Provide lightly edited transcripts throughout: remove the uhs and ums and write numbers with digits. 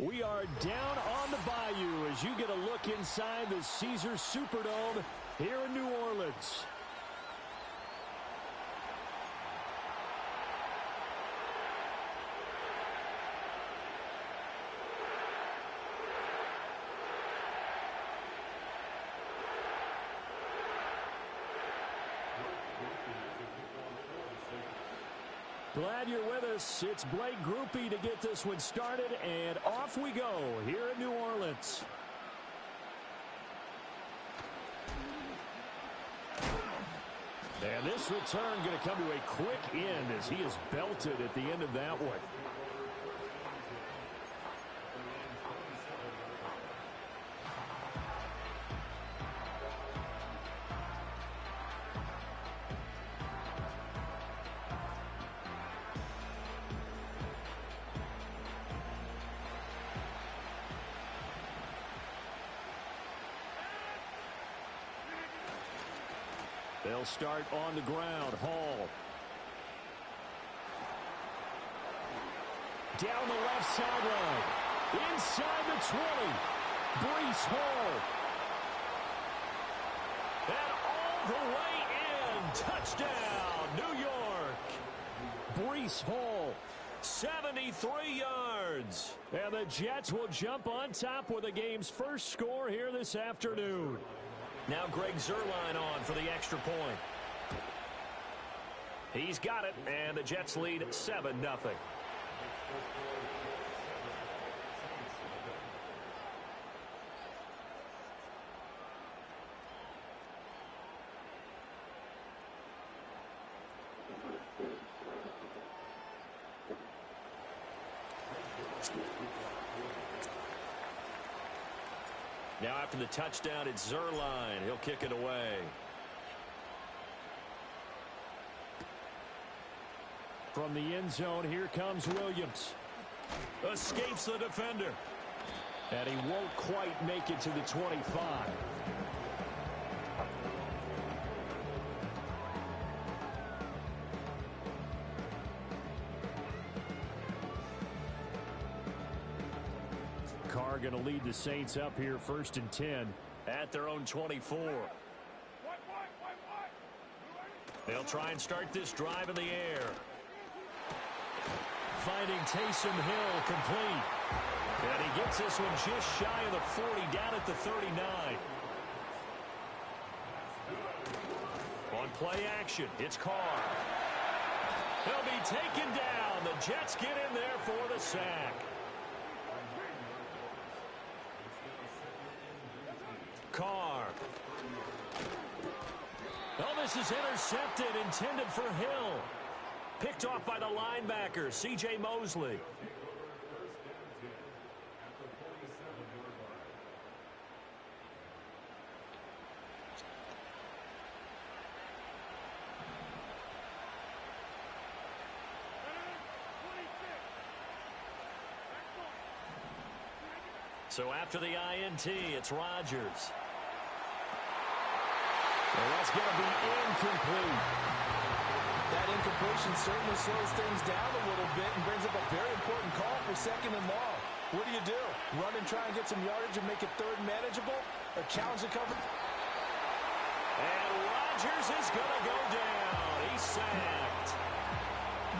We are down on the bayou as you get a look inside the Caesars Superdome here in New Orleans. Glad you're with us. It's Blake Grupe to get this one started, and off we go here in New Orleans. And this return going to come to a quick end as he is belted at the end of that one. They'll start on the ground. Hall. Down the left sideline. Inside the 20. Breece Hall. And all the way in. Touchdown, New York. Breece Hall. 73 yards. And the Jets will jump on top with the game's first score here this afternoon. Now Greg Zuerlein on for the extra point. He's got it, and the Jets lead 7-0. Now after the touchdown, it's Zuerlein. He'll kick it away. From the end zone, here comes Williams. Escapes the defender. And he won't quite make it to the 25. Carr going to lead the Saints up here 1st and 10 at their own 24. They'll try and start this drive in the air. Finding Taysom Hill complete. And he gets this one just shy of the 40, down at the 39. On play action, it's Carr. He'll be taken down. The Jets get in there for the sack. Carr. Oh, this is intercepted, intended for Hill. Picked off by the linebacker, C.J. Mosley. So after the INT, it's Rodgers. Well, that's going to be incomplete. That incompletion certainly slows things down a little bit and brings up a very important call for 2nd and long. What do? Run and try and get some yardage and make it 3rd manageable? Or challenge the cover? And Rodgers is going to go down. He's sacked.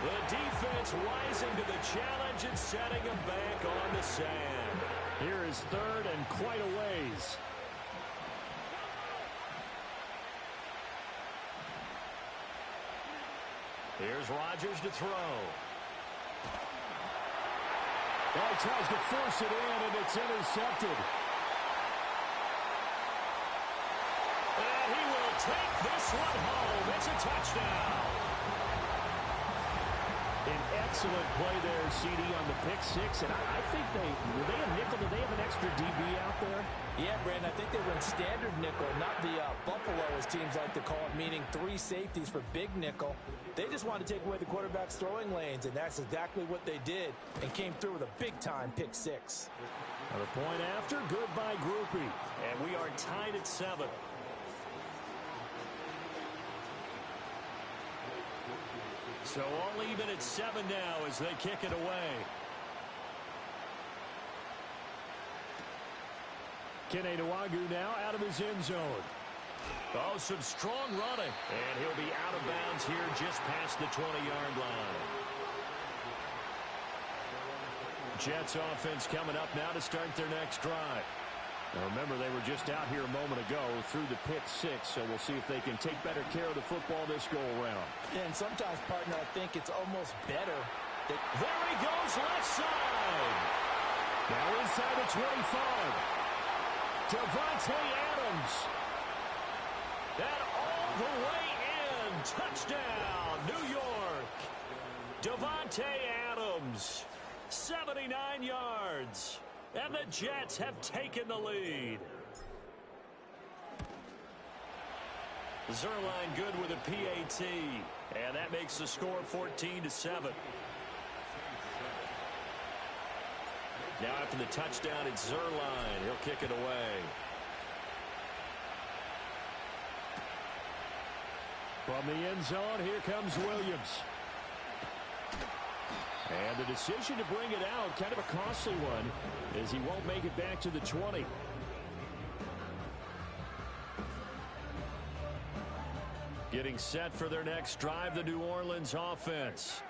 The defense rising to the challenge and setting him back on the sand. Here is 3rd and quite a ways. Here's Rodgers to throw. Well, he tries to force it in, and it's intercepted. And he will take this one home. It's a touchdown. An excellent play there, CD, on the pick six. And I think were they a nickel? Did they have an extra DB out there? Yeah, Brandon, I think they went standard nickel, not the Buffalo, as teams like to call it, meaning 3 safeties for big nickel. They just wanted to take away the quarterback's throwing lanes, and that's exactly what they did, and came through with a big-time pick six. Another point after. Goodbye, Grupe. And we are tied at 7. So all even at 7 now as they kick it away. Kene Nwangwu now out of his end zone. Oh, some strong running. And he'll be out of bounds here just past the 20-yard line. Jets offense coming up now to start their next drive. Now remember, they were just out here a moment ago through the pick six, so we'll see if they can take better care of the football this go-around. And sometimes, partner, I think it's almost better. There he goes, left side. Now inside the 25. Davante Adams. And all the way in. Touchdown, New York. Davante Adams. 79 yards. And the Jets have taken the lead. Zuerlein good with a PAT. And that makes the score 14-7. Now after the touchdown, it's Zuerlein. He'll kick it away. From the end zone, here comes Williams. And the decision to bring it out, kind of a costly one, as he won't make it back to the 20. Getting set for their next drive, the New Orleans offense.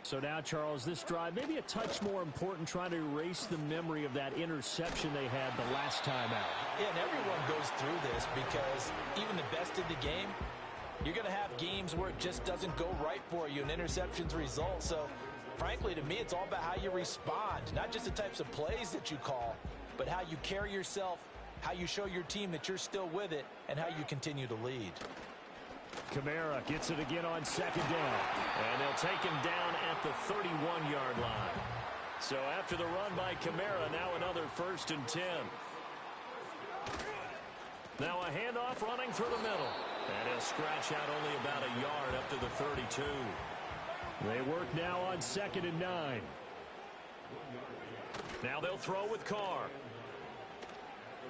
So now, Charles, this drive maybe a touch more important, trying to erase the memory of that interception they had the last time out. Yeah, and everyone goes through this because even the best in the game, you're going to have games where it just doesn't go right for you and interceptions result. So, frankly, to me, it's all about how you respond, not just the types of plays that you call, but how you carry yourself, how you show your team that you're still with it, and how you continue to lead. Kamara gets it again on second down. And they'll take him down at the 31-yard line. So after the run by Kamara, now another 1st and 10. Now a handoff running through the middle. And he'll scratch out only about a yard up to the 32. They work now on 2nd and 9. Now they'll throw with Carr.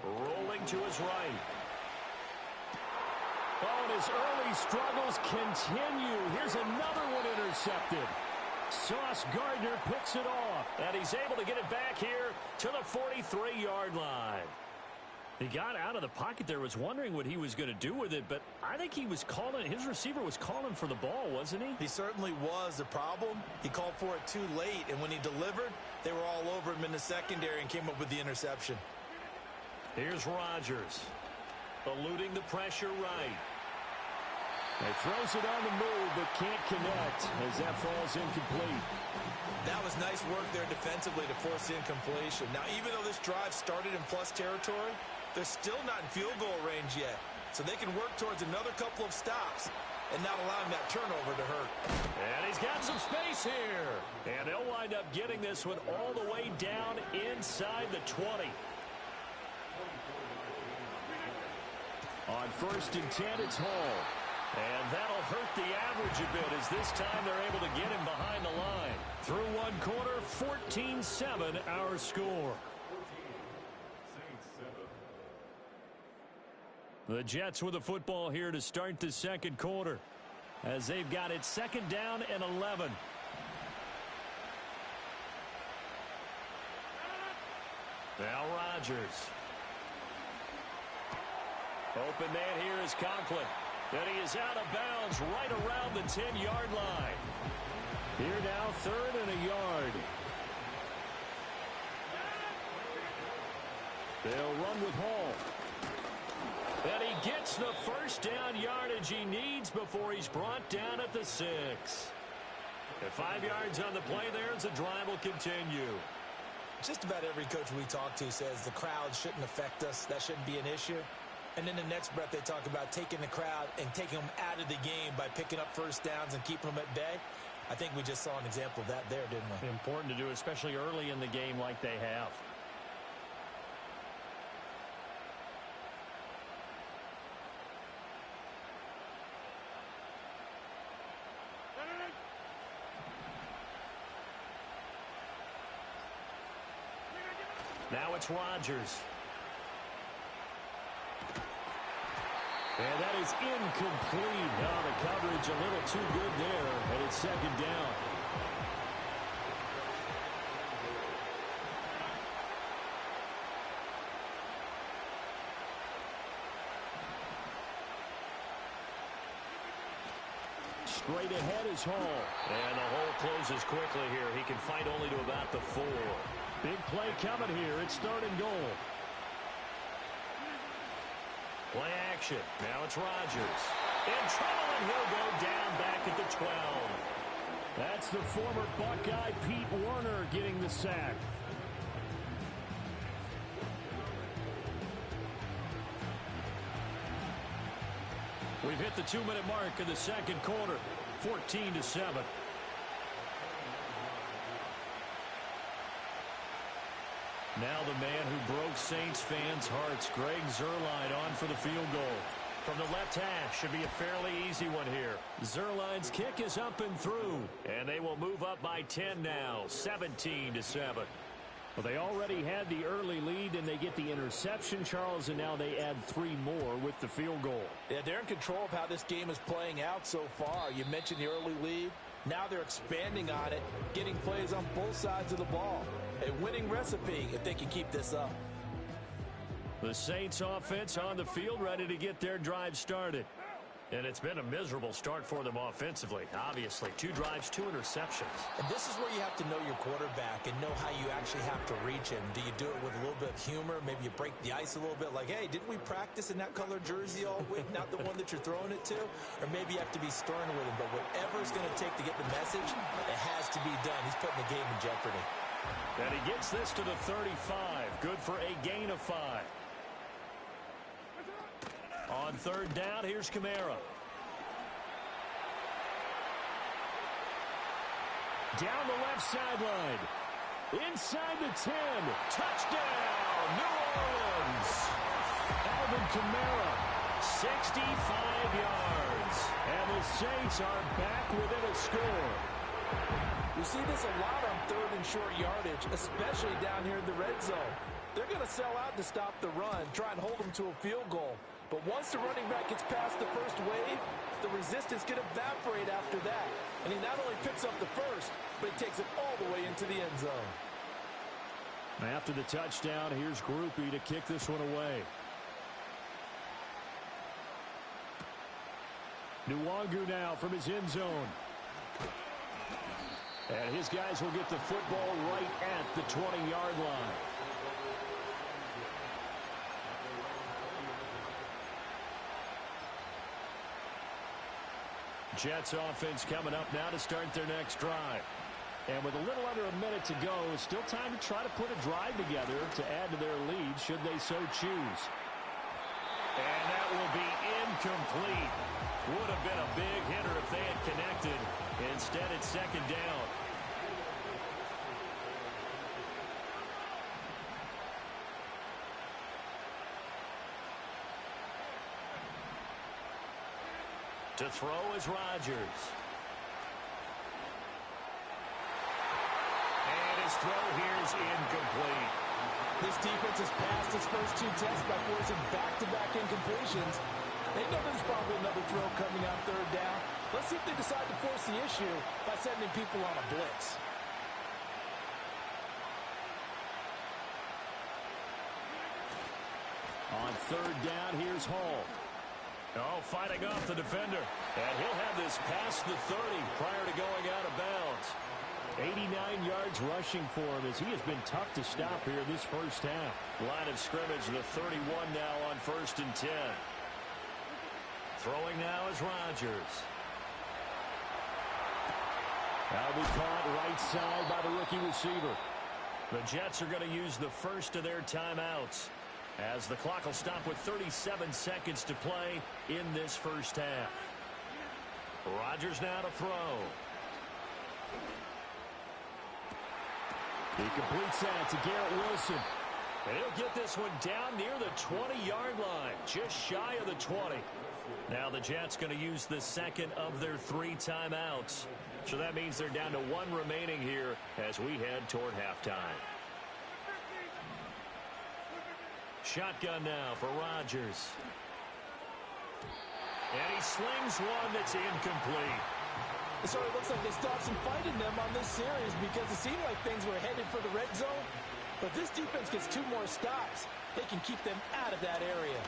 Rolling to his right. Oh, and his early struggles continue. Here's another one intercepted. Sauce Gardner picks it off. And he's able to get it back here to the 43-yard line. He got out of the pocket there, was wondering what he was going to do with it, but I think he was calling, his receiver was calling for the ball, wasn't he? He certainly was. The problem, he called for it too late, and when he delivered, they were all over him in the secondary and came up with the interception. Here's Rodgers, eluding the pressure right. He throws it on the move, but can't connect as that falls incomplete. That was nice work there defensively to force the incompletion. Now, even though this drive started in plus territory, they're still not in field goal range yet. So they can work towards another couple of stops and not allowing that turnover to hurt. And he's got some space here. And they'll wind up getting this one all the way down inside the 20. On 1st and 10, it's Hall. And that'll hurt the average a bit as this time they're able to get him behind the line. Through one quarter, 14-7 our score. The Jets with the football here to start the second quarter as they've got it 2nd down and 11. Now Rodgers. Open man here is Conklin. And he is out of bounds right around the 10-yard line. Here now, 3rd and a yard. They'll run with Hall. And he gets the 1st down yardage he needs before he's brought down at the 6. At 5 yards on the play there as the drive will continue. Just about every coach we talk to says the crowd shouldn't affect us. That shouldn't be an issue. And in the next breath, they talk about taking the crowd and taking them out of the game by picking up 1st downs and keeping them at bay. I think we just saw an example of that there, didn't we? Important to do, especially early in the game like they have. Now it's Rodgers. And that is incomplete. Now the coverage a little too good there, and it's 2nd down. straight ahead is Hall. And the hole closes quickly here. He can fight only to about the 4. Big play coming here. It's 3rd and goal. Play action. Now it's Rodgers. In trouble, and he'll go down back at the 12. That's the former Buckeye Pete Werner getting the sack. We've hit the 2-minute mark in the second quarter. 14-7. Now the man who broke Saints fans' hearts, Greg Zuerlein, on for the field goal. From the left hash, should be a fairly easy one here. Zuerlein's kick is up and through. And they will move up by 10 now, 17-7. Well, they already had the early lead, and they get the interception, Charles, and now they add 3 more with the field goal. Yeah, they're in control of how this game is playing out so far. You mentioned the early lead. Now they're expanding on it, getting plays on both sides of the ball. A winning recipe if they can keep this up. The Saints offense on the field, ready to get their drive started. And it's been a miserable start for them offensively. Obviously, 2 drives, 2 interceptions. And this is where you have to know your quarterback and know how you actually have to reach him. Do you do it with a little bit of humor? Maybe you break the ice a little bit like, hey, didn't we practice in that color jersey all week, not the one that you're throwing it to? Or maybe you have to be stern with him. But whatever it's going to take to get the message, it has to be done. He's putting the game in jeopardy. And he gets this to the 35. Good for a gain of 5. On 3rd down, here's Kamara. Down the left sideline. Inside the 10. Touchdown, New Orleans. Alvin Kamara, 65 yards. And the Saints are back within a score. We see this a lot on 3rd and short yardage, especially down here in the red zone. They're going to sell out to stop the run, try and hold them to a field goal. But once the running back gets past the first wave, the resistance can evaporate after that. And he not only picks up the first, but he takes it all the way into the end zone. After the touchdown, here's Grupe to kick this one away. Nwangu now from his end zone. And his guys will get the football right at the 20-yard line. Jets offense coming up now to start their next drive. And with a little under a minute to go, still time to try to put a drive together to add to their lead should they so choose. And that will be incomplete. Would have been a big hitter if they had connected. Instead, it's 2nd down. To throw is Rodgers. And his throw here is incomplete. This defense has passed its first 2 tests by forcing back-to-back incompletions. They know there's probably another throw coming on 3rd down. Let's see if they decide to force the issue by sending people on a blitz. On 3rd down, here's Hall. Oh, fighting off the defender. And he'll have this past the 30 prior to going out of bounds. 89 yards rushing for him as he has been tough to stop here this first half. Line of scrimmage, the 31 now on 1st and 10. Throwing now is Rodgers. That'll be caught right side by the rookie receiver. The Jets are going to use the first of their timeouts, as the clock will stop with 37 seconds to play in this first half. Rodgers now to throw. He completes that to Garrett Wilson. And he'll get this one down near the 20-yard line, just shy of the 20. Now the Jets going to use the 2nd of their 3 timeouts. So that means they're down to 1 remaining here as we head toward halftime. Shotgun now for Rodgers. And he slings one that's incomplete. So it looks like they still have some fight in them on this series because it seemed like things were headed for the red zone. But this defense gets 2 more stops. They can keep them out of that area.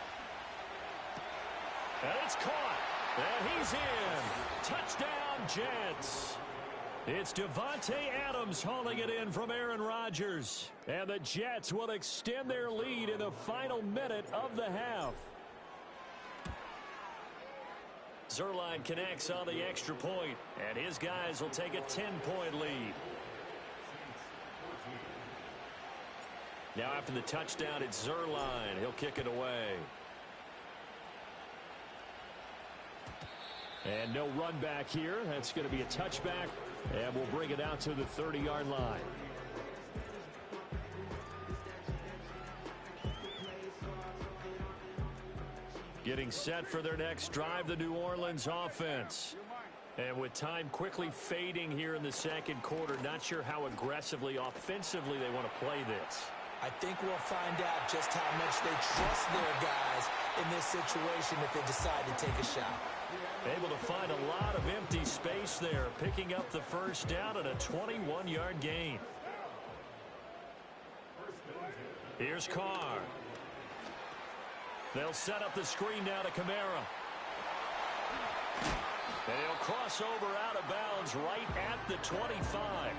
And it's caught. And he's in. Touchdown, Jets. It's Davante Adams hauling it in from Aaron Rodgers. And the Jets will extend their lead in the final minute of the half. Zuerlein connects on the extra point, and his guys will take a 10-point lead. Now after the touchdown, it's Zuerlein. He'll kick it away. And no run back here. That's going to be a touchback, and we'll bring it out to the 30-yard line. Getting set for their next drive, the New Orleans offense. And with time quickly fading here in the second quarter, not sure how aggressively, offensively they want to play this. I think we'll find out just how much they trust their guys in this situation if they decide to take a shot. Able to find a lot of empty space there, picking up the first down at a 21-yard gain. Here's Carr. They'll set up the screen down to Kamara. And he'll cross over out of bounds right at the 25.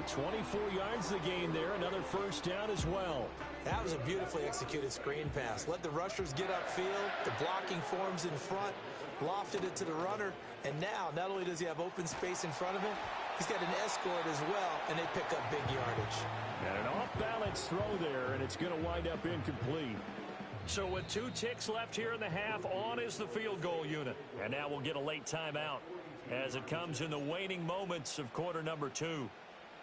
24 yards the gain there. Another first down as well. That was a beautifully executed screen pass. Let the rushers get upfield. The blocking forms in front. Lofted it to the runner. And now, not only does he have open space in front of him, he's got an escort as well, and they pick up big yardage. And an off-balance throw there, and it's going to wind up incomplete. So with 2 ticks left here in the half, on is the field goal unit. And now we'll get a late timeout as it comes in the waning moments of quarter number 2.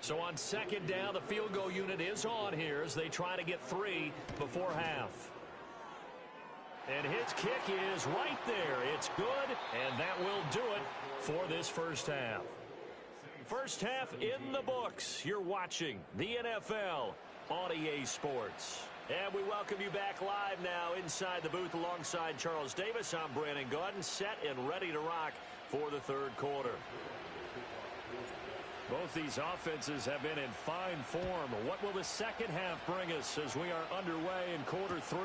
So on second down, the field goal unit is on here as they try to get 3 before half. And his kick is right there. It's good, and that will do it for this first half. First half in the books. You're watching the NFL on EA Sports. And we welcome you back live now inside the booth alongside Charles Davis. I'm Brandon Gaudin, set and ready to rock for the third quarter. Both these offenses have been in fine form. What will the second half bring us as we are underway in quarter 3?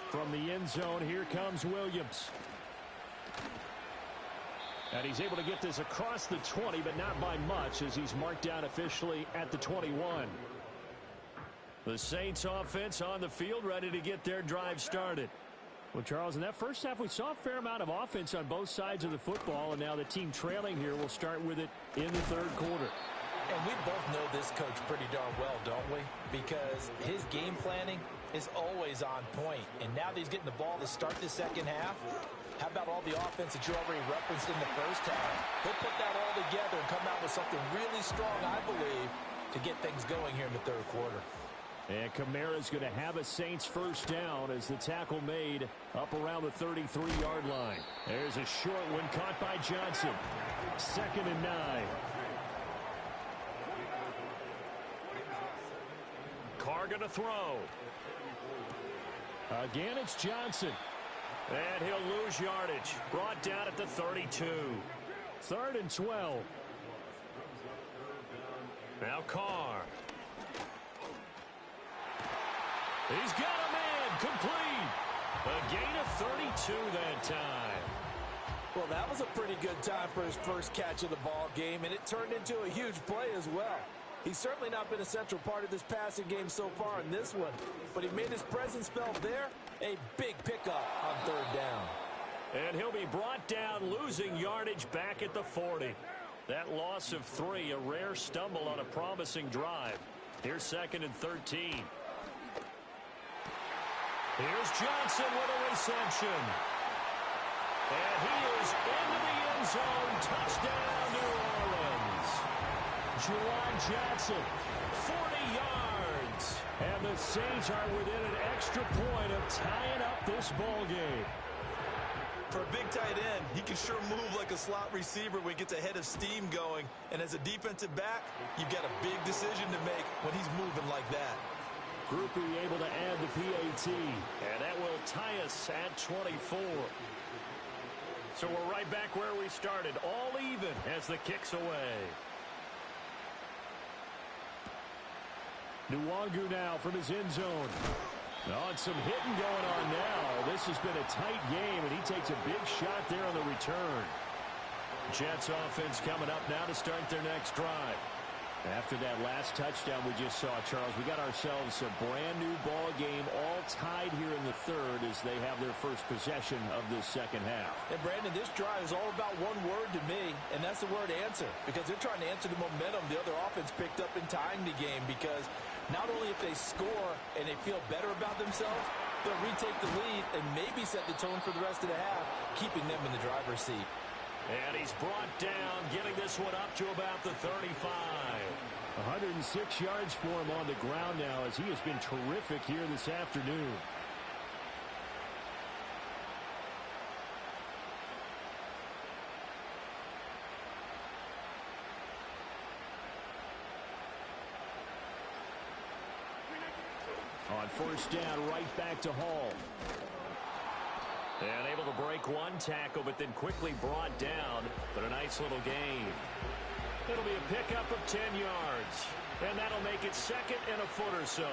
From the end zone, here comes Williams. And he's able to get this across the 20, but not by much as he's marked down officially at the 21. The Saints offense on the field ready to get their drive started. Well, Charles, in that first half, we saw a fair amount of offense on both sides of the football, and now the team trailing here will start with it in the third quarter. And we both know this coach pretty darn well, don't we? Because his game planning is always on point. And now that he's getting the ball to start the second half, how about all the offense that you already referenced in the first half? He'll put that all together and come out with something really strong, I believe, to get things going here in the third quarter. And Kamara's going to have a Saints first down as the tackle made up around the 33-yard line. There's a short one caught by Johnson. 2nd and 9. Carr going to throw. Again, it's Johnson. And he'll lose yardage. Brought down at the 32. 3rd and 12. Now Carr. He's got a man complete. A gain of 32 that time. Well, that was a pretty good time for his first catch of the ball game, and it turned into a huge play as well. He's certainly not been a central part of this passing game so far in this one, but he made his presence felt there. A big pickup on 3rd down. And he'll be brought down, losing yardage back at the 40. That loss of 3, a rare stumble on a promising drive. Here's 2nd and 13. Here's Johnson with a reception. And he is into the end zone. Touchdown, New Orleans. Juwan Johnson, 40 yards. And the Saints are within an extra point of tying up this ball game. For a big tight end, he can sure move like a slot receiver when he gets a head of steam going. And as a defensive back, you've got a big decision to make when he's moving like that. Grupe able to add the PAT. And that will tie us at 24. So we're right back where we started. All even as the kick's away. Nwangu now from his end zone. Oh, and some hitting going on now. This has been a tight game, and he takes a big shot there on the return. Jets offense coming up now to start their next drive. After that last touchdown we just saw, Charles, we got ourselves a brand-new ball game, all tied here in the third as they have their first possession of this second half. And, Brandon, this drive is all about one word to me, and that's the word answer, because they're trying to answer the momentum the other offense picked up in tying the game, because not only if they score and they feel better about themselves, they'll retake the lead and maybe set the tone for the rest of the half, keeping them in the driver's seat. And he's brought down, getting this one up to about the 35. 106 yards for him on the ground now as he has been terrific here this afternoon. On first down, right back to Hall. And able to break one tackle, but then quickly brought down. But a nice little gain. It'll be a pickup of 10 yards. And that'll make it second and a foot or so.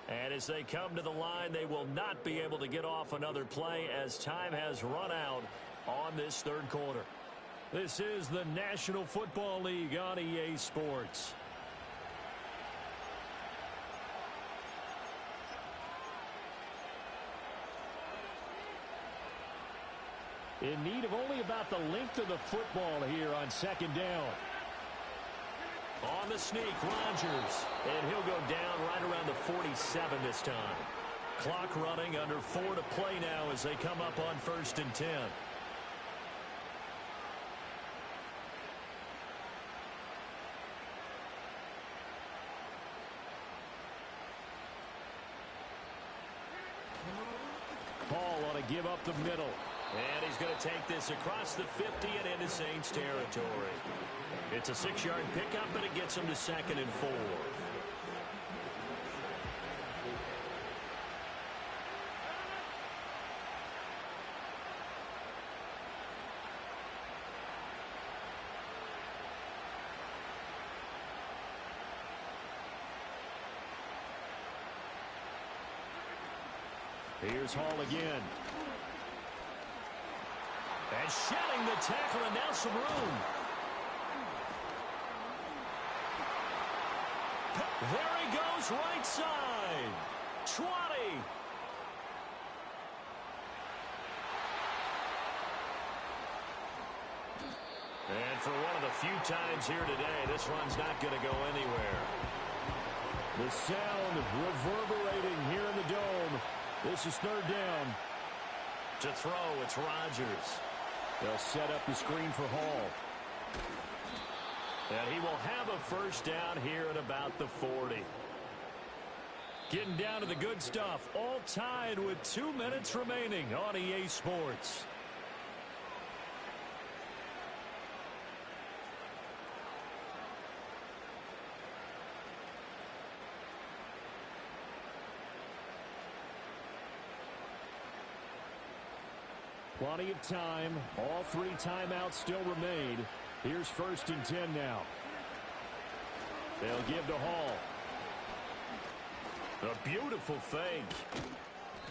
And as they come to the line, they will not be able to get off another play as time has run out on this third quarter. This is the National Football League on EA Sports. In need of only about the length of the football here on second down. On the sneak, Rodgers. And he'll go down right around the 47 this time. Clock running, under 4 to play now as they come up on first and 10. Paul ought to give up the middle. And he's going to take this across the 50 and into Saints territory. It's a 6-yard pickup, but it gets him to second and 4. Here's Hall again. And shedding the tackle, and now some room. There he goes, right side. 20. And for one of the few times here today, this run's not going to go anywhere. The sound reverberating here in the dome. This is third down. To throw, it's Rodgers. They'll set up the screen for Hall. And he will have a first down here at about the 40. Getting down to the good stuff. All tied with 2 minutes remaining on EA Sports. Plenty of time. All 3 timeouts still remain. Here's first and 10 now. They'll give to Hall. A beautiful fake.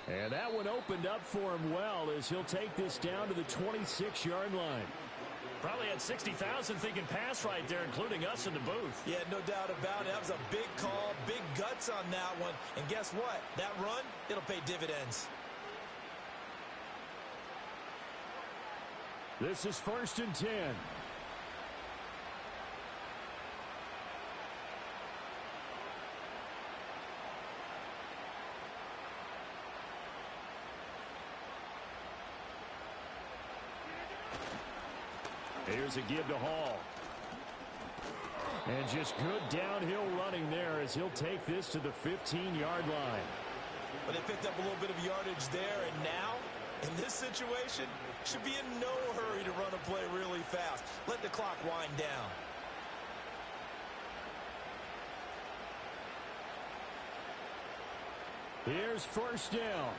And that one opened up for him well as he'll take this down to the 26-yard line. Probably had 60,000 thinking pass right there, including us in the booth. Yeah, no doubt about it. That was a big call, big guts on that one. And guess what? That run, it'll pay dividends. This is first and 10. Here's a give to Hall. And just good downhill running there as he'll take this to the 15-yard line. But they picked up a little bit of yardage there, and now, in this situation, should be in no hurry to run a play really fast. Let the clock wind down. Here's first down.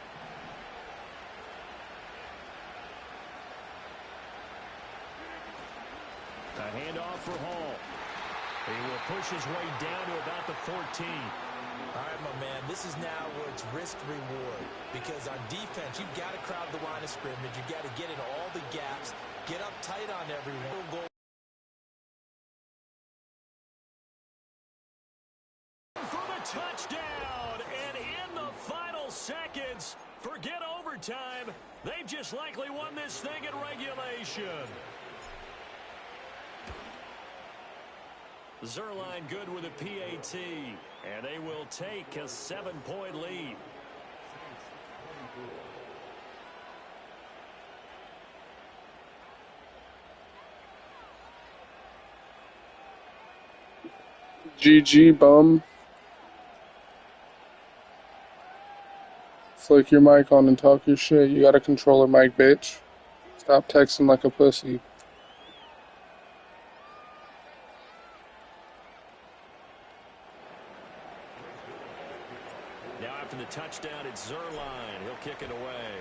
Handoff for Hall. He will push his way down to about the 14. All right, my man, this is now where it's risk-reward. Because on defense, you've got to crowd the line of scrimmage. You've got to get in all the gaps, get up tight on everyone. Goal. For the touchdown, and in the final seconds, forget overtime. They've just likely won this thing in regulation. Zuerlein good with a PAT, and they will take a 7-point lead. GG, bum. Flick your mic on and talk your shit. You got a controller mic, bitch. Stop texting like a pussy. Now after the touchdown, it's Zuerlein. He'll kick it away.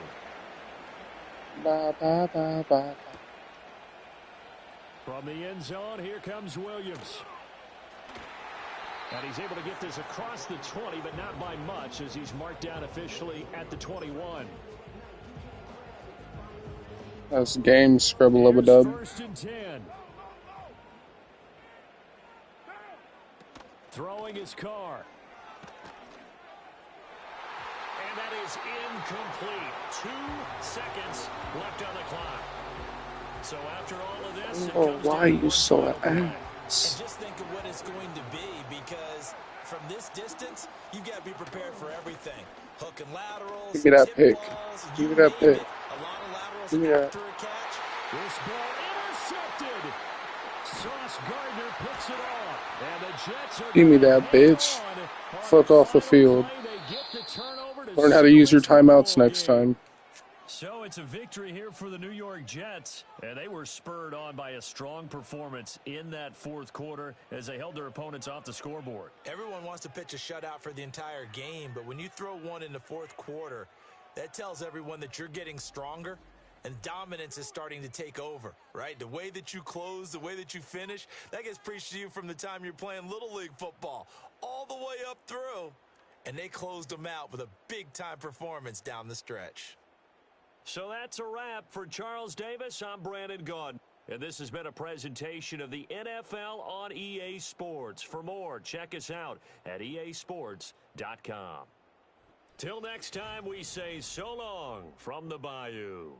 Bye, bye, bye, bye. From the end zone, here comes Williams. And he's able to get this across the 20, but not by much, as he's marked down officially at the 21. That's game scribble-a-dub. First and 10. Throwing his car. And that is incomplete. 2 seconds left on the clock. So after all of this, Oh, why are you so ass? And just think of what it's going to be, because from this distance, you've got to be prepared for everything. Hook and laterals, Give me that pick. balls, Give me that pick. A lot of laterals Give me that. after a catch. This ball intercepted. Sauce Gardner puts it off. And the Jets are Give me that, bitch. Fuck off the field. Learn how to use your timeouts next time. So it's a victory here for the New York Jets, and they were spurred on by a strong performance in that fourth quarter as they held their opponents off the scoreboard. Everyone wants to pitch a shutout for the entire game, but when you throw one in the fourth quarter, that tells everyone that you're getting stronger and dominance is starting to take over, right? The way that you close, the way that you finish, that gets preached to you from the time you're playing Little League football all the way up through, and they closed them out with a big-time performance down the stretch. So that's a wrap for Charles Davis. I'm Brandon Gaudin. And this has been a presentation of the NFL on EA Sports. For more, check us out at easports.com. Till next time, we say so long from the Bayou.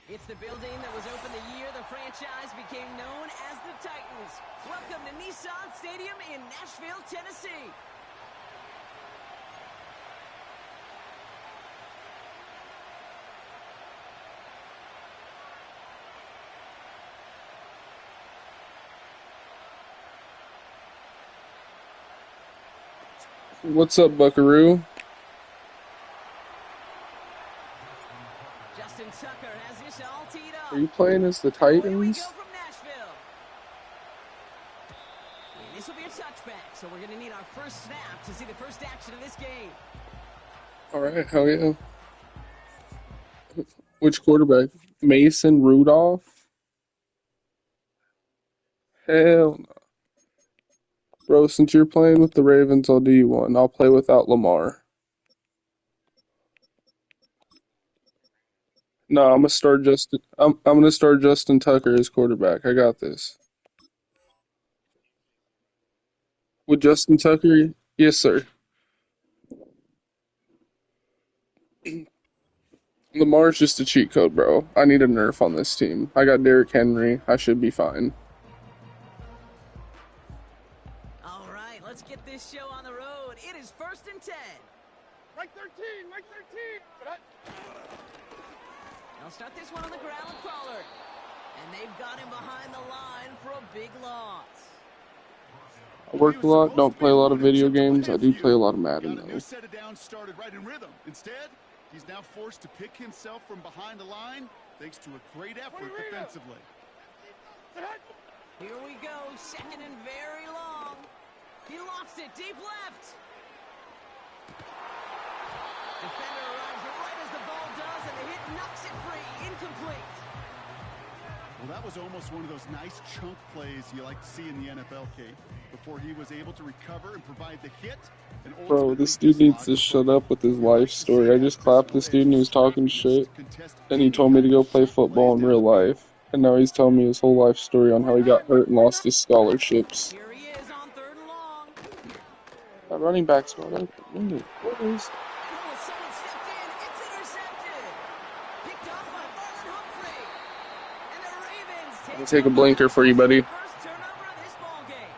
It's the building that was opened the year the franchise became known as the Titans. Welcome to Nissan Stadium in Nashville, Tennessee. What's up, Buckaroo? Justin Tucker has this all teed up. Are you playing as the Away we go Titans? from Nashville. This will be a touchback, so we're going to need our first snap to see the first action of this game. All right, hell yeah. Which quarterback? Mason Rudolph? Hell no. Bro, since you're playing with the Ravens, I'll do you one. I'll play without Lamar. No, I'm gonna start Justin Tucker as quarterback. I got this. With Justin Tucker, yes, sir. Lamar's just a cheat code, bro. I need a nerf on this team. I got Derrick Henry. I should be fine. All right, let's get this show on the road. It is 1st and 10. Mike 13, Mike 13. They'll start this one on the ground with Pollard. And they've got him behind the line for a big loss. I work a lot, don't play a lot of video games. I do play a lot of Madden, Got a new though. set of downs started right in rhythm. Instead, he's now forced to pick himself from behind the line thanks to a great effort defensively. Here we go, 2nd and very long. He lofts it deep left. Defender arrives right as the ball does, and the hit knocks it free. Incomplete. Well, that was almost one of those nice chunk plays you like to see in the NFL, Kate. Before he was able to recover and provide the hit. And Bro, this dude needs to shut up with his life story. I just clapped this dude and he was talking shit. And he told me to go play football in real life. And now he's telling me his whole life story on how he got hurt and lost his scholarships. Here he is on 3rd and long. That running back spot, what is? Oh, someone stepped in. It's intercepted. Picked off by Marlon Humphrey. And the Ravens I'm gonna take a blinker for you, buddy. first turnover of this ball game.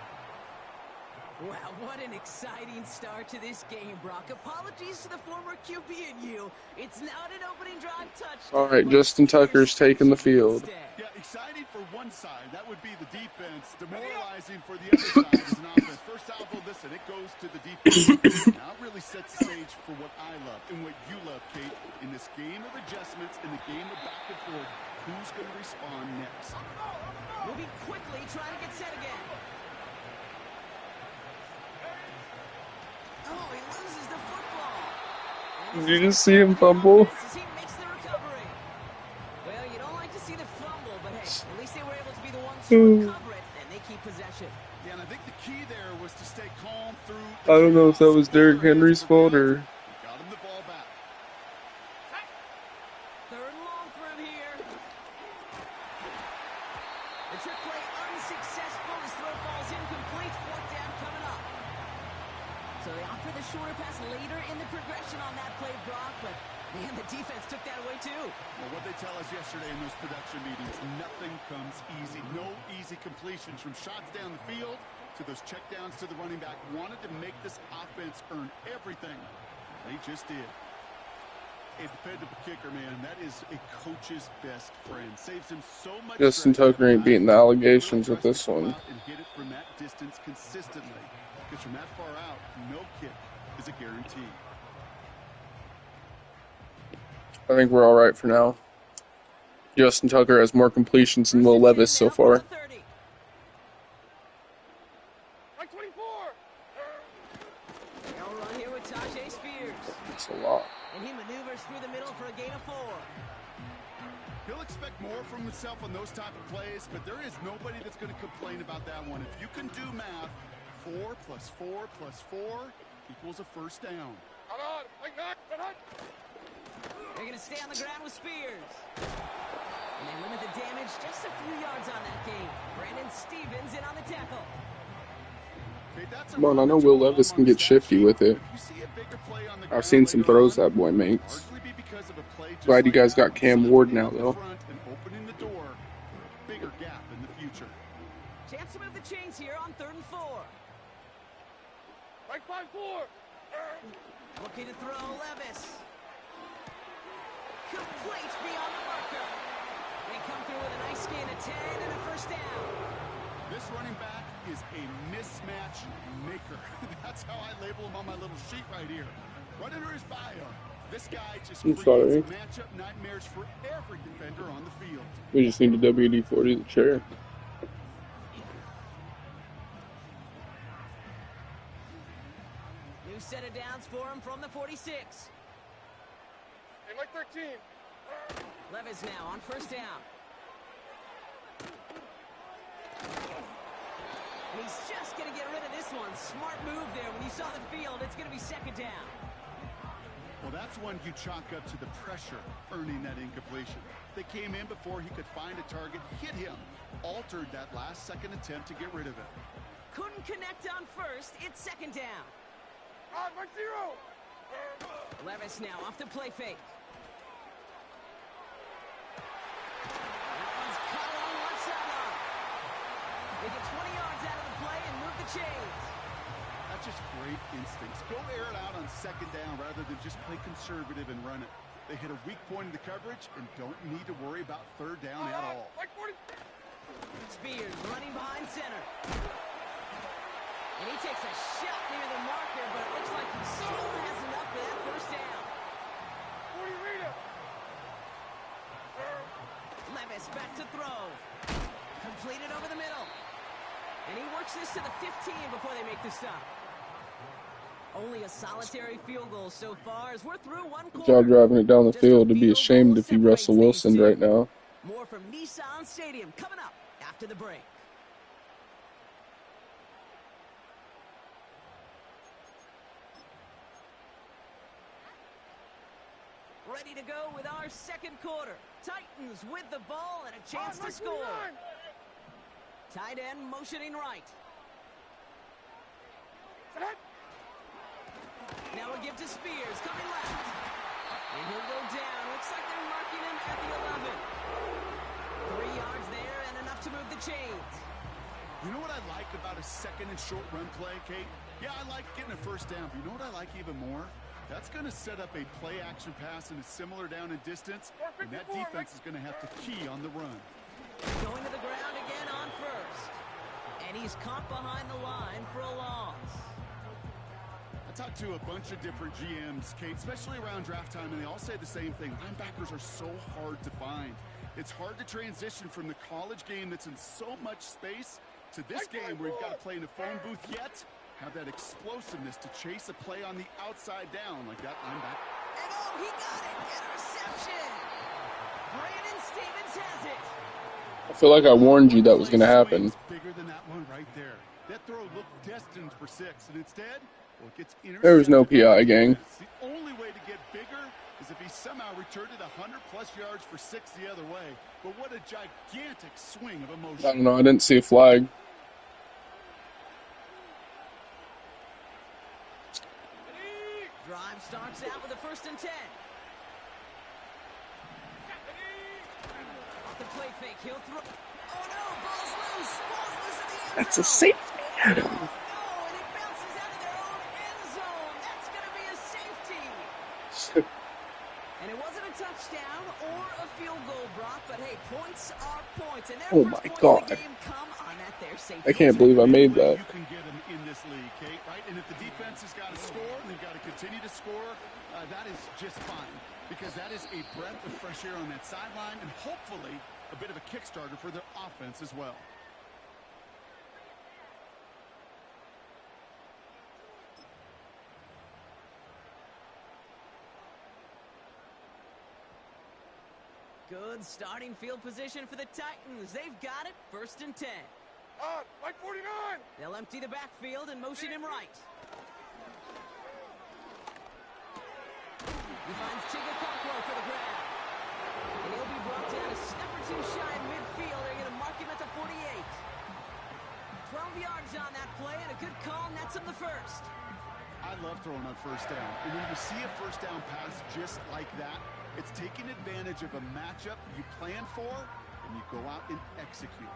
Wow, what an exciting start to this game, Brock. Apologies to the former QB and you. It's not an opening drive touchdown. All right, Justin Tucker's taking the field. Yeah, exciting for one side. That would be the defense. Demoralizing for the other side as an offense. First salvo, listen, it goes to the defense. Now it really sets the stage for what I love and what you love, Kate, in this game of adjustments, in the game of back and forth. Who's going to respond next? Moving quickly, trying to get set again. Oh, he loses the football. Did you just see him fumble? As he makes the recovery. Well, you don't like to see the fumble, but hey, at least they were able to be the ones to recover it, and they keep possession. Yeah, and I think the key there was to stay calm through. I don't know if that was Derrick Henry's fault or... Got him the ball back. 3rd and long for him here. The trick play unsuccessful. His throw falls incomplete. 4th down coming up. So they opt for the shorter pass later in the progression on that play, Brock, but man, the defense took that away too. Well, what they tell us yesterday in those production meetings, nothing comes easy. No easy completions from shots down the field to those checkdowns to the running back. Wanted to make this offense earn everything. They just did. A dependable kicker, man, that is a coach's best friend. Saves him so much. Justin Tucker ain't beating the allegations with this one. And hit it from that distance consistently. Because from that far out, no kick is a guarantee. I think we're all right for now. Justin Tucker has more completions than Will Levis so far. Like 24. They'll run here with Tajay Spears. That's a lot. And he maneuvers through the middle for a gain of 4. He'll expect more from himself on those type of plays, but there is nobody that's going to complain about that one. If you can do math, 4 plus 4 plus 4 equals a first down. They're going to stay on the ground with Spears. And they limit the damage just a few yards on that game. Brandon Stevens in on the tackle. Come on, I know Will Levis can get shifty with it. I've seen some throws that boy makes. Glad you guys got Cam Ward now, though. Chance to move the chains here on 3rd and 4. Right 5-4. Looking to throw Levis. Complete beyond the marker. They come through with a nice gain of 10 and a first down. This running back is a mismatch maker. That's how I label him on my little sheet right here. Right under his bio. This guy just creates matchup nightmares for every defender on the field. We just need a WD-40 the chair. New set of downs for him from the 46. Hey, Mike 13. Levis now on first down. And he's just going to get rid of this one. Smart move there. When you saw the field, it's going to be second down. Well, that's one you chalk up to the pressure, earning that incompletion. They came in before he could find a target, hit him, altered that last-second attempt to get rid of it. Couldn't connect on first. It's second down. Mike 0. Levis now off the play fake. That one's caught along left sideline. They get 20 yards out of the play and move the chains. That's just great instincts. Go air it out on second down rather than just play conservative and run it. They hit a weak point in the coverage and don't need to worry about third down at all. Mike 40. Spears running behind center. And he takes a shot near the marker, but it looks like he still has enough for that first down. 40 Rita. Levis back to throw. Completed over the middle. And he works this to the 15 before they make the stop. Only a solitary field goal so far as we're through one Good quarter. job driving it down the field. To be ashamed if you Russell Wilson right now. More from Nissan Stadium coming up after the break. Ready to go with our second quarter. Titans with the ball and a chance to score. Tight end motioning right. Now we give to Spears, coming left. And he'll go down. Looks like they're marking him at the 11. 3 yards there and enough to move the chains. You know what I like about a second and short run play, Kate? Yeah, I like getting a first down, but you know what I like even more? That's going to set up a play-action pass in a similar down and distance, and that defense is going to have to key on the run. Going to the ground again on first. And he's caught behind the line for a loss. I talked to a bunch of different GMs, Kate, especially around draft time, and they all say the same thing. Linebackers are so hard to find. It's hard to transition from the college game that's in so much space to this game where you've got to play in a phone booth yet have that explosiveness to chase a play on the outside down like that linebacker. And oh, he got it! Interception! Brandon Stevens has it! I feel like I warned you that was going to happen. Bigger than that one right there. That throw looked destined for 6, and instead, well, it gets intercepted. There was no PI, gang. The only way to get bigger is if he somehow returned it 100-plus yards for 6 the other way. But what a gigantic swing of emotion. I don't know. I didn't see a flag. Drive starts out with a 1st and 10. Off the play fake, he'll throw. Oh no, ball's loose. Ball's loose in the end zone. That's a safety. Oh, and it bounces out of their own end zone. That's going to be a safety. And it wasn't a touchdown or a field goal, Brock, but hey, points are points. And their Oh first my points God. of the game come on that there safety. I can't believe I made that. You can get them in this league, Kate, right? And if the defense has got to score and they've got to continue to score, that is just fine because that is a breath of fresh air on that sideline and hopefully a bit of a kickstarter for their offense as well. Good starting field position for the Titans. They've got it, 1st and 10. Mike 49. They'll empty the backfield and motion him right. He finds Tigger Cockrell for the grab. And he'll be brought down a step or two shy of midfield. They're going to mark him at the 48. 12 yards on that play and a good call nets him the 1st. I love throwing on first down. And when you see a first down pass just like that, it's taking advantage of a matchup you plan for, and you go out and execute.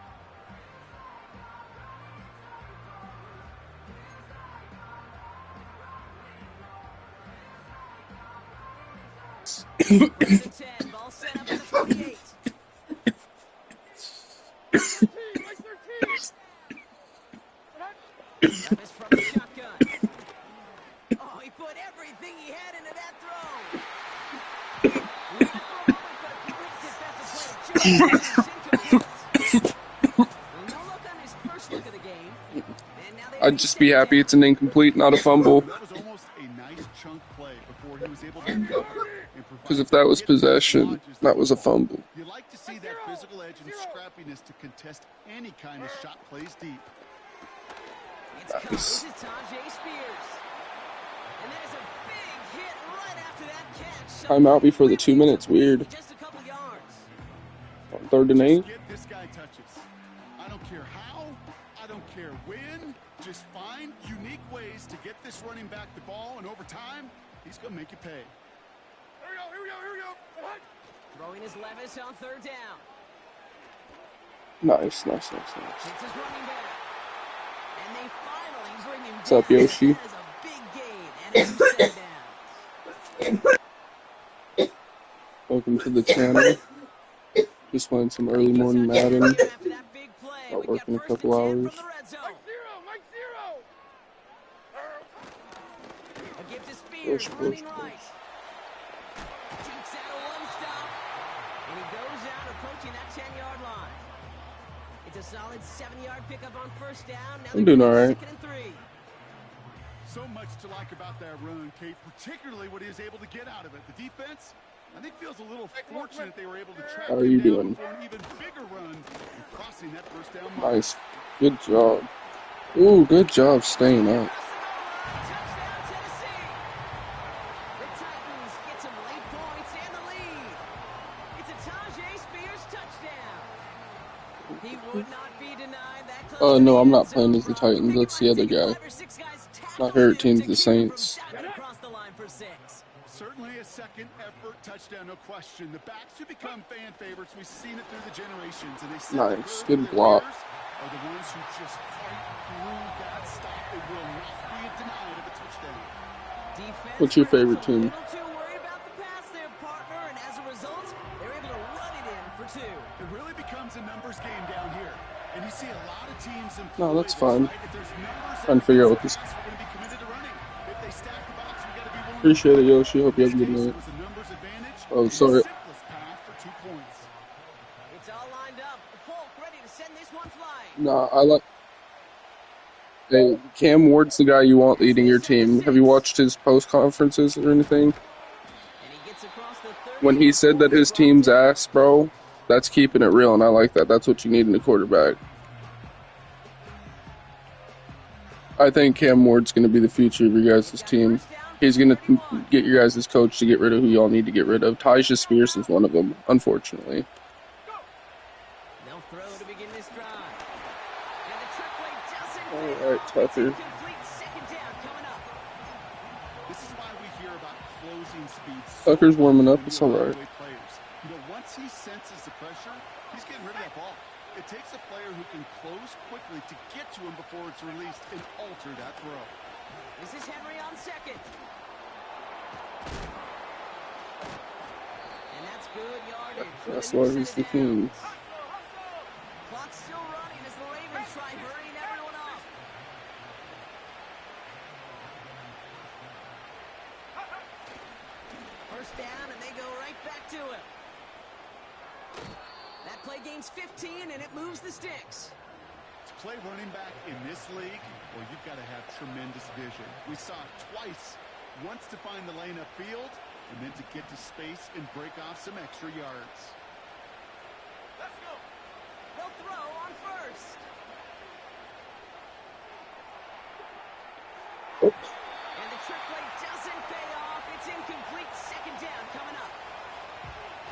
First and 10, ball set up at the 48. Mike 13. Levis from the shotgun. Oh, he put everything he had into that throw. I'd just be happy it's an incomplete, not a fumble. That was almost a Because if that was possession, that was a fumble. You like to see that physical edge and scrappiness to contest any kind of shot plays deep. Nice. This is Tajay Spears. And there's a big hit right after that catch. Timeout before the 2 minutes. Weird. Just a couple yards. On 3rd and 8. Get this guy touches. I don't care how. I don't care when. Just find unique ways to get this running back the ball, and over time, he's going to make you pay. Here we go. What? Throwing his Levis on 3rd down. Nice. It's his running back. And they finally bring him What's up, down. Yoshi? That is a big gain, and it's a set down. Welcome to the channel. Just playing some early morning Madden. After that big play, About we've got working a 1st couple and 10 hours. from the red zone. Mike Zero. A gift to Spears, Push. running right. Takes out a one-stop, and he goes out approaching that 10-yard line. It's a solid 7-yard pickup on 1st down. Now I'm doing all right. 2nd and 3. So much to like about that run, Kate, particularly what he was able to get out of it. The defense, I think, feels a little fortunate they were able to track How are him you down doing? for an even bigger run and crossing that 1st down mark. Nice. Good job. Ooh, good job staying up. Touchdown, Tennessee. The Titans get some late points and the lead. It's a Tajay Spears touchdown. He would not be denied that close to No, the I'm not end playing zone as the from Titans. That's the other guy. 5 or 6 guys My tackling favorite him team's to the keep him from Saints. diving across the line for 6. Certainly a second effort touchdown, no question. The backs who become fan favorites, we've seen it through the generations, and they sit Nice. the Good block. are the ones who just fight through that stop. It will not be denied of a touchdown. Defense What's your favorite perhaps team? A little too worried about the pass there, partner, and as a result, they're able to run it in for 2. It really becomes a numbers game down here. And you see a lot of teams employ No, that's this, fine. right? If there's numbers Trying to figure out what against this. the pass, we're going to be committed to running. If they stack the box, we got to be willing to Appreciate it, run. Yoshi. Hope you have a good In this case, night. it was a numbers advantage. Oh, and sorry. the simplest path for 2 points. It's all lined up. Folk ready to send this one flying. Nah, I like. Hey, Cam Ward's the guy you want leading your team. Have you watched his post conferences or anything? And he gets across the 30 When he said that his team's ass, bro, that's keeping it real, and I like that. That's what you need in a quarterback. I think Cam Ward's going to be the future of your guys' team. He's going to get your guys' coach to get rid of who y'all need to get rid of. Tyja Spears is one of them, unfortunately. They'll throw to begin this drive. And the trick play doesn't pay All right, off. Tucker. It's incomplete. 2nd down coming up. This is why we hear about closing speed. Tucker's warming up. It's all right. Players. You know, once he senses the pressure, he's getting rid of that ball. It takes a player who can close quickly to get to him before it's released and alter that throw. This is Henry on 2nd. And that's good yardage. for That's the why new he's set the of king. downs. Clock's still running as the Ravens try hurrying everyone up. First down, and they go right back to him. That play gains 15, and it moves the sticks. To play running back in this league, well, you've got to have tremendous vision. We saw it twice. Once to find the lane upfield, and then to get to space and break off some extra yards. Let's go. They'll throw on 1st. And the trick play doesn't pay off. It's incomplete. 2nd down coming up.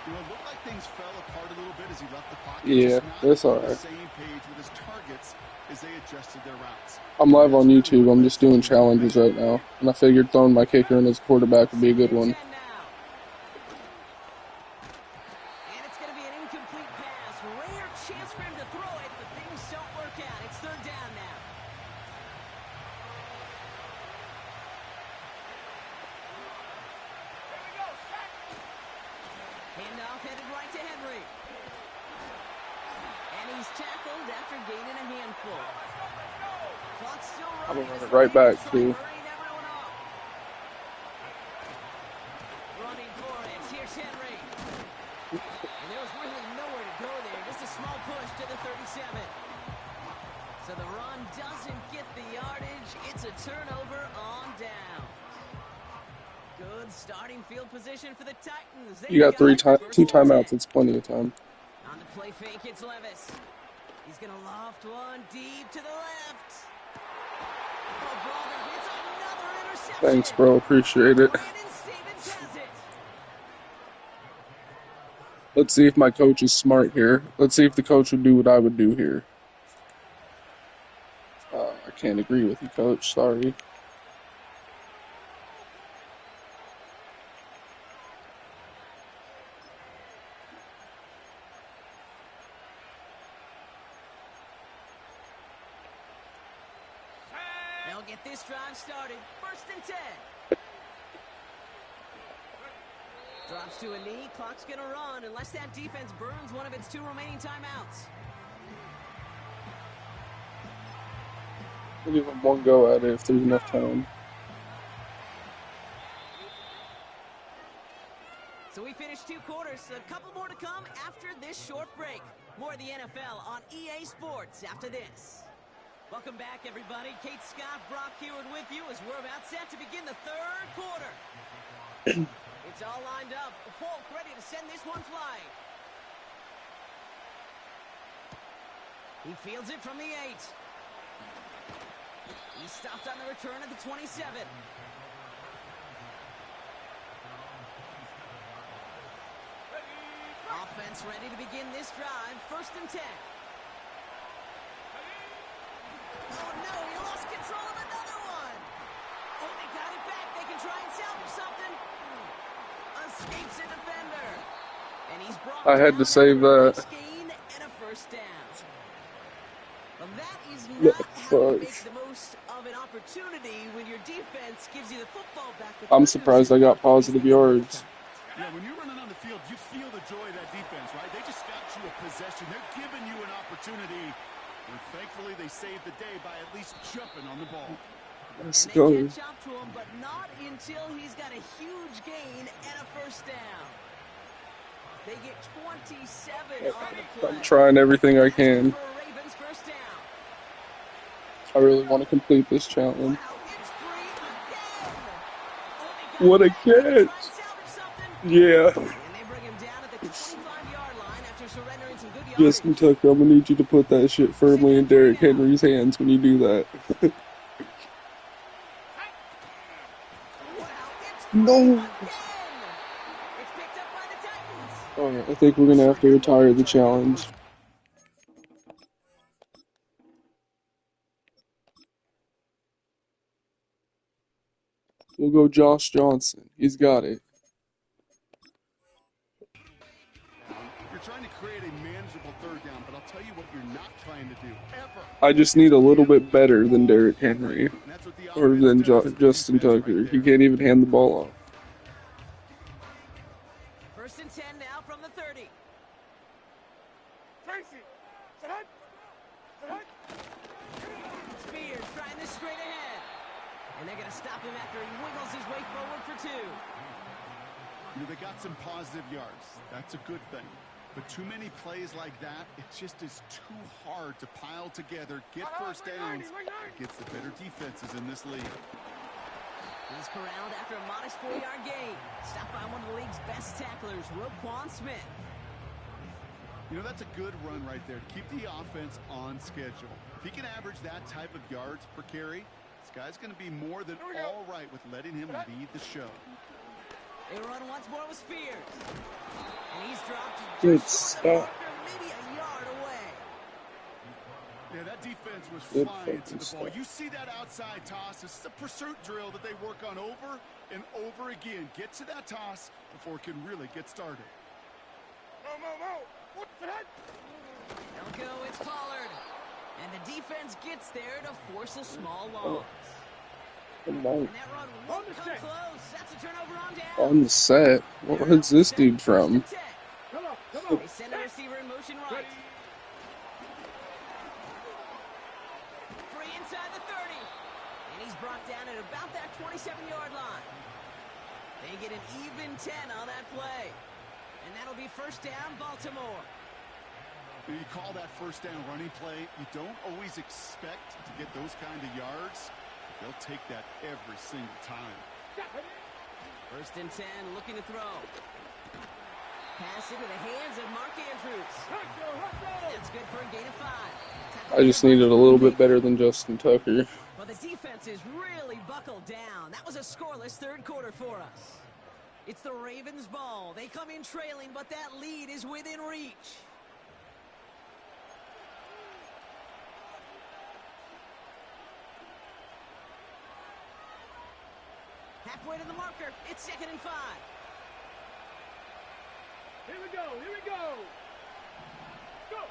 You know, it looked like things fell apart a little bit as he left the pocket. Yeah, Just not that's all on the right. same page with his targets as they adjusted their routes. I'm live on YouTube. I'm just doing challenges right now. And I figured throwing my kicker in as quarterback would be a good one. 10 now. And it's going to be an incomplete pass. Rare chance for him to throw it, but things don't work out. It's 3rd down now. Here we go. Sack. Handoff headed right to Henry. And he's tackled after gaining a handful. Clock's still I'm running. gonna as run it the right back, Ravens try too. hurrying everyone up. Running for it. Here's Henry. And there was really nowhere to go there. Just a small push to the 37. So the run doesn't get the yardage. It's a turnover on down. Good starting field position for the Titans. You got two timeouts. It's plenty of time. On the play fake, it's Levis. He's going to loft one deep to the left. Oh, brother, it's another interception. Thanks, bro. Appreciate it. Brandon Stevens has it. Let's see if my coach is smart here. Let's see if the coach would do what I would do here. I can't agree with you, coach. Sorry. They'll get this drive started. 1st and 10. Drops to a knee. Clock's going to run unless that defense burns one of its 2 remaining timeouts. We'll give them one go at it if there's enough time. So we finished 2 quarters. A couple more to come after this short break. More of the NFL on EA Sports after this. Welcome back, everybody. Kate Scott, Brock Heward with you as we're about set to begin the 3rd quarter. It's all lined up. Folk ready to send this one flying. He fields it from the 8. He stopped on the return at the 27. Offense ready to begin this drive. 1st and 10. Oh, no, he lost control of another one. Oh, they got it back. They can try and salvage something. Escapes a defender. And he's brought I had to save that. Gain and a 1st down. Well, that is not how you make the most of an opportunity when your defense gives you the football back. I'm surprised I got positive yards. Yeah, when you're running on the field, you feel the joy of that defense, right? They just got you a possession. They're giving you an opportunity. And thankfully, they saved the day by at least jumping on the ball. Let's They go. catch up to him, but not until he's got a huge gain and a 1st down. They get 27 on the play. I'm trying everything I can. For a Ravens 1st down. I really want to complete this challenge. Wow, it's free again. Oh, they got What a it back. They can try and catch! salvage something. Yeah. And they bring him down at the 25-yard line after surrendering some good yardage. Justin Tucker, I'm gonna need you to put that shit firmly in Derrick Henry's hands when you do that. Wow, it's No. free again. It's picked up by the Titans. Alright, I think we're gonna have to retire the challenge. We'll go Josh Johnson. He's got it. You're trying to create a manageable 3rd down, but I'll tell you what you're not trying to do, ever. I just need a little bit better than Derrick Henry. And that's what the Or offense than does. Justin Tucker. He can't even hand the ball off. 1st and 10 now from the 30. Tracy, sit up. Sit up. Spears trying this straight ahead. And they're going to stop him after he wiggles his way forward for 2. You know, they got some positive yards. That's a good thing. But too many plays like that, it just is too hard to pile together, get 1st downs against the better defenses in this league. He's corralled after a modest 4-yard gain. Stopped by one of the league's best tacklers, Roquan Smith. You know, that's a good run right there to keep the offense on schedule. If he can average that type of yards per carry, this guy's going to be more than all right with letting him lead the show. They run once more with Spears. And he's dropped Good just short of stuff. maybe a yard away. Yeah, that defense was Good flying to fucking the ball. stuff. You see that outside toss. This is a pursuit drill that they work on over and over again. Get to that toss before it can really get started. Mo. What's that? They'll go, it's Pollard. And the defense gets there to force a small loss. Come on. And that run won't come close. That's a turnover on down. On the set. Where's this dude from? Come on. They send the receiver in motion right. Free inside the 30. And he's brought down at about that 27-yard line. They get an even 10 on that play. And that'll be 1st down, Baltimore. When you call that 1st down running play, you don't always expect to get those kind of yards. They'll take that every single time. First and 10, looking to throw. Pass into the hands of Mark Andrews. That's good for a gain of 5. I just needed a little bit better than Justin Tucker. Well, the defense is really buckled down. That was a scoreless third quarter for us. It's the Ravens' ball. They come in trailing, but that lead is within reach. Halfway to the marker. It's 2nd and 5. Here we go. Here we go. Go.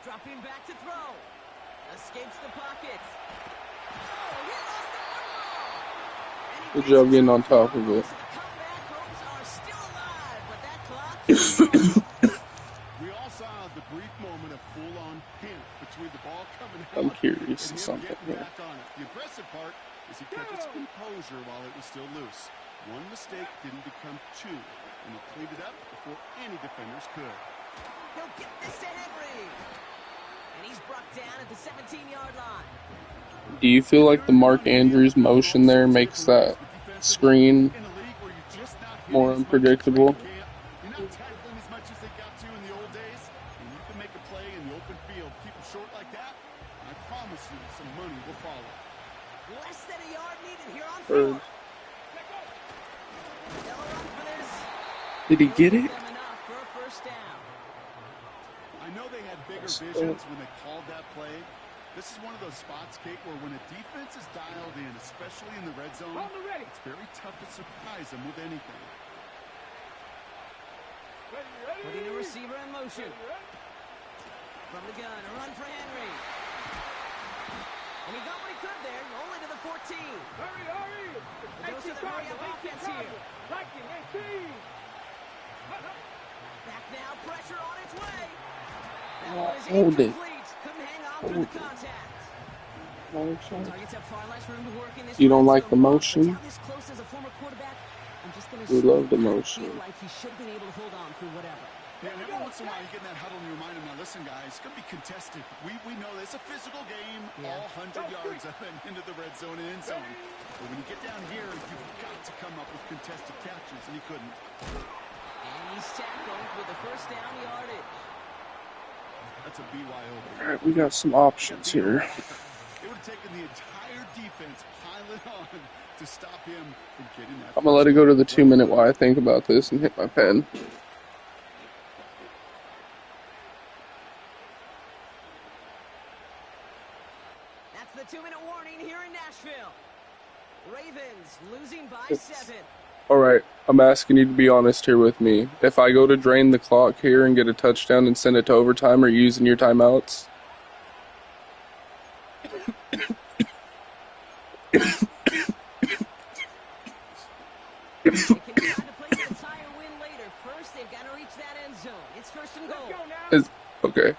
Dropping back to throw. Escapes the pocket. Oh, he lost the football. And he Good job getting on races top of it. so the comeback hopes are still alive, but that clock is on. We all saw the brief moment of full-on panic between the ball coming out I'm curious and of him something getting here. back on it. The impressive part is he kept his composure while it was still loose. One mistake didn't become 2, and he cleaned it up before any defenders could. He'll get this to Henry. And he's brought down at the 17-yard line. Do you feel like the Mark Andrews motion there makes that screen In a league where you're just not hitting more as much as unpredictable? you can, you're not tackling as much as they got to in the old days, and you can make a play in the open field. Keep it short like that, and I promise you some money will follow. Less than a yard needed here on Bird. 4th. They'll run for this. Did he get it? Them enough for a first down. I know they had bigger visions when they called that play. This is one of those spots, Kate, where when a defense is dialed in, especially in the red zone, On the ready. it's very tough to surprise them with anything. Ready, ready. Putting the receiver in motion. From the gun, a run for Henry. And he got what he could there, only to the 14. Hurry, hurry. Goes to the hurry-up offense here. Liking 18. Back now, pressure on its way. That Oh, one is hold it. incomplete. Couldn't hang on through the contact. Targets have far less room to work in this You don't red like zone the block, but motion? down this close as a former quarterback, I'm just gonna We say love the I motion. feel like he should have been able to hold on through whatever. Yeah, and every once in a while you get in that huddle and you remind them, now listen guys, it's going to be contested. We know it's a physical game, Yeah. all 100 yards into the red zone and end zone. But when you get down here, you've got to come up with contested catches, and he couldn't. And he's tackled with the first down yardage. That's a BYO. Alright, we got some options here. It would have taken the entire defense piling on to stop him from getting that. I'm gonna let it go to the 2-minute while I think about this and hit my pen. That's the 2-minute warning here in Nashville. Ravens losing by It's- 7. Alright, I'm asking you to be honest here with me. If I go to drain the clock here and get a touchdown and send it to overtime, are you using your timeouts? They can try to play the entire win later. First, they've got to reach that end zone. It's 1st and goal. Go now. Is okay.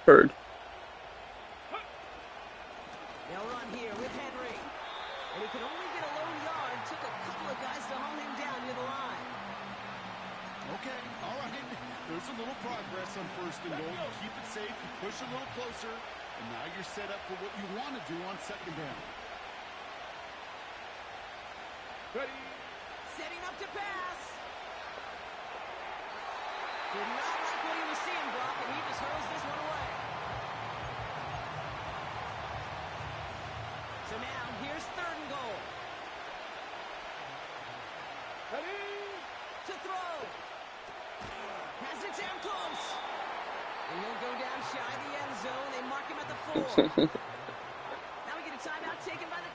Heard. They'll run here with Henry. And he could only get a lone yard. Took a couple of guys to hold him down near the line. Okay, all right. There's a little progress on 1st and goal. You keep it safe, you push a little closer, and now you're set up for what you want to do on 2nd down. Ready. Setting up to pass. Did not like what he was seeing, Brock, and he just hurls this one away. So now, here's 3rd and goal. Ready. To throw. Has it down close. And he'll go down shy of the end zone. They mark him at the 4. Now we get a timeout taken by the...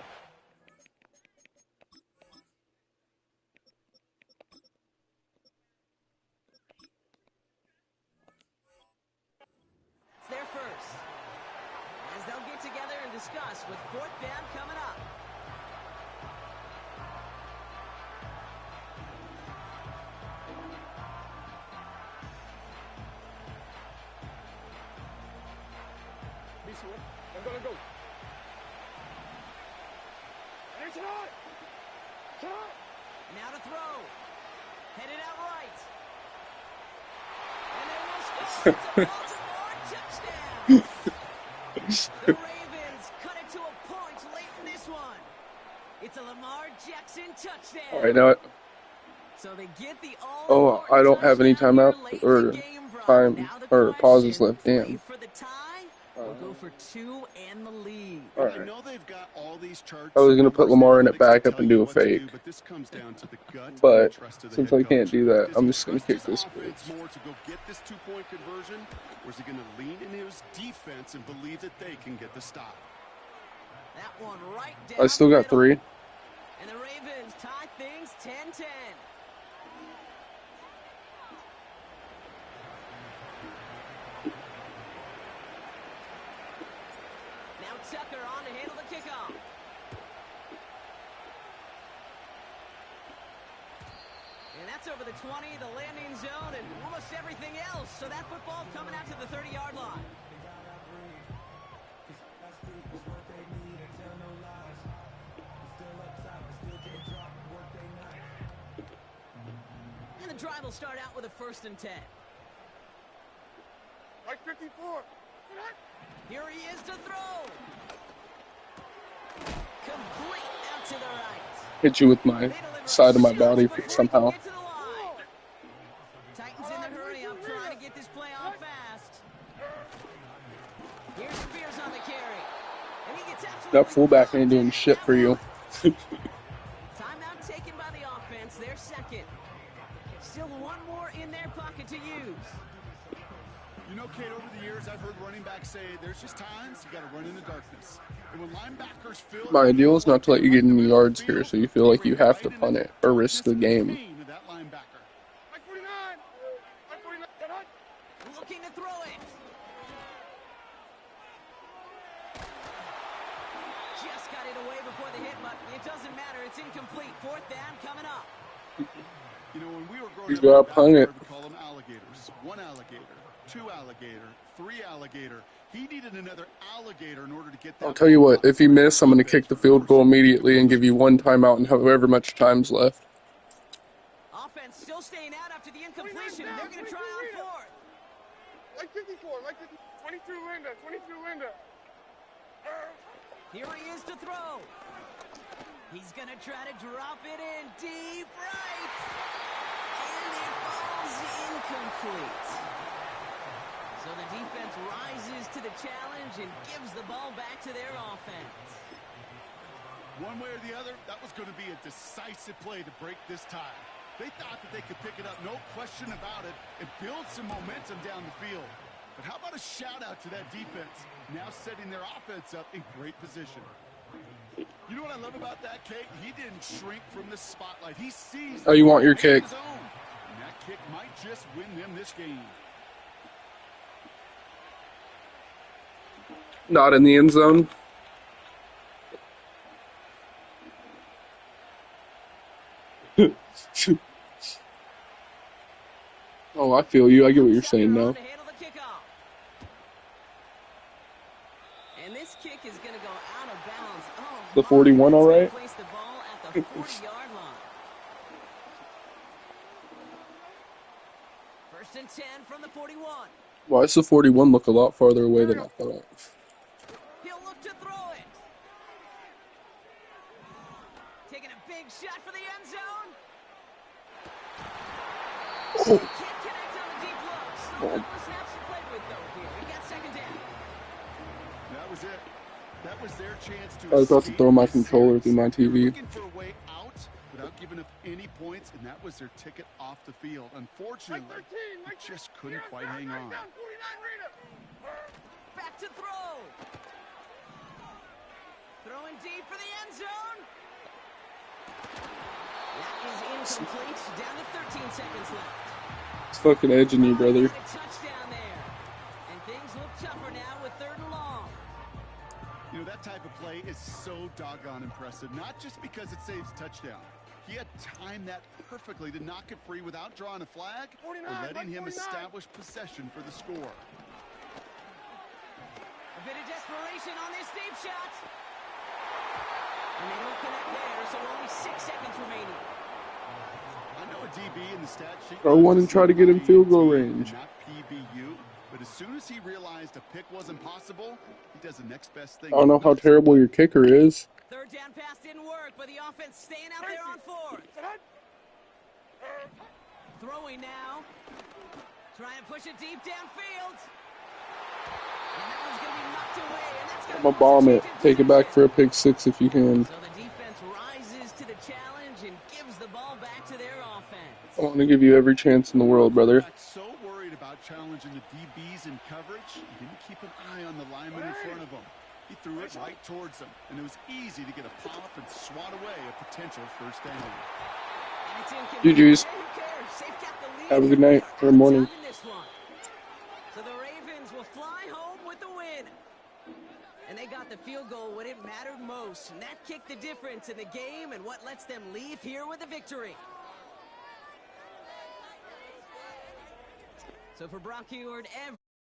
It's their first. As they'll get together and discuss with 4th down coming up. This way. I'm gonna go. It's on. It's on. Now to throw. Headed out right. And they will score. It's a Baltimore touchdown. The Ravens cut it to a point late in this one. It's a Lamar Jackson touchdown. All right, now. So they get the Oh, I don't have any timeout or time or pauses left. Damn. For the tie, we'll go for 2 and the lead. All I right. know they've got all these charts. I was gonna put Lamar in at backup and do a What to fake, but this comes down to the gut and but trust of the since head I can't coach. do that, Does I'm he just gonna trust kick his this offense bitch. more to go get this 2-point conversion, or is he going to lean in his defense and believe that they can get the stop? That one right down I still the got middle. 3. And the Ravens tie things 10-10. Now Tucker on to handle the kickoff. And that's over the 20, the landing zone, and almost everything else. So that football coming out to the 30-yard line. And the drive will start out with a 1st and 10. Like 54. Here he is to throw. Complete out to the right. Hit you with my side of my body somehow. Get to the line. Titans in the hurry up, trying to get this play on fast. Here's Spears on the carry. And he gets absolutely That fullback ain't doing shit for you. Timeout taken by the offense, their second. Still one more in their pocket to use. You know, Kate, over the years, I've heard running backs say there's just times you got to run in the darkness. And when linebackers feel My ideal is not to let you get any yards here, so you feel like you have to punt it or risk the game. That linebacker. Like 49. Like 49. Looking to throw it. Just got it away before the hit, but it doesn't matter. It's incomplete. 4th down coming up. You know, when we were growing He's up, got to punt it. we call them alligators. 1 alligator, 2 alligator, 3 alligator. He needed another alligator in order to get that. I'll tell you ball what, if you miss, I'm going to kick the field goal immediately and give you 1 timeout and however much time's left. Offense still staying out after the incompletion. They're going to try on 4th. Like 54. Like 50. 22 Linda. 22 Linda. Here he is to throw. He's going to try to drop it in deep right. And it falls incomplete. So the defense rises to the challenge and gives the ball back to their offense. One way or the other, that was going to be a decisive play to break this tie. They thought that they could pick it up, no question about it, and build some momentum down the field. But how about a shout-out to that defense, now setting their offense up in great position. You know what I love about that, Kate? He didn't shrink from the spotlight. He sees. Oh, you want your kick? And that kick might just win them this game. Not in the end zone. Oh, I feel you. I get what you're saying now. And this kick is going to go out of bounds. Oh, The 41, all right? place the ball at the 40-yard line. 1st and 10 from the 41. Why does the 41 look a lot farther away than I thought? He'll look to throw it. Taking a big shot for the end zone. Can't connect on the deep look. Still a couple of snaps to play with, though, here. He got 2nd down. That was it. That was their chance to I was about to escape throw my this controller series. through my They were TV. looking for a way out without giving up any points, and that was their ticket off the field. Unfortunately, Like 13. they just couldn't quite hang on. Down 49 Rita. Back to throw. Throwing deep for the end zone. That is incomplete. Down to 13 seconds left. It's fucking edging you, brother. A touchdown there. And things look tougher now with 3rd and long. You know, that type of play is so doggone impressive, not just because it saves a touchdown. He had timed that perfectly to knock it free without drawing a flag or 49, letting him 49. establish possession for the score. A bit of desperation on this deep shot. And they don't connect there, so only 6 seconds remaining. I know a DB in the stat sheet. Throw one and try to get in field goal range. Not PBU, but But as soon as he realized a pick wasn't possible, he does the next best thing. I don't know how terrible your kicker is. Third down pass didn't work, but the offense staying out there on fourth. Throwing now. Try and push it deep downfield. And that one's going to be knocked away. And that's going I'm going to bomb it. Take it back for a pick six if you can. So the defense rises to the challenge and gives the ball back to their offense. I want to give you every chance in the world, brother. So worried about challenging the DBs in coverage, he didn't keep an eye on the lineman in front of him. He threw it right towards him, and it was easy to get a pop and swat away a potential first down. GG's. Have a good night or morning. So the Ravens will fly home with the win. And they got the field goal when it mattered most. And that kicked the difference in the game and what lets them leave here with a victory. So for Brock Huard,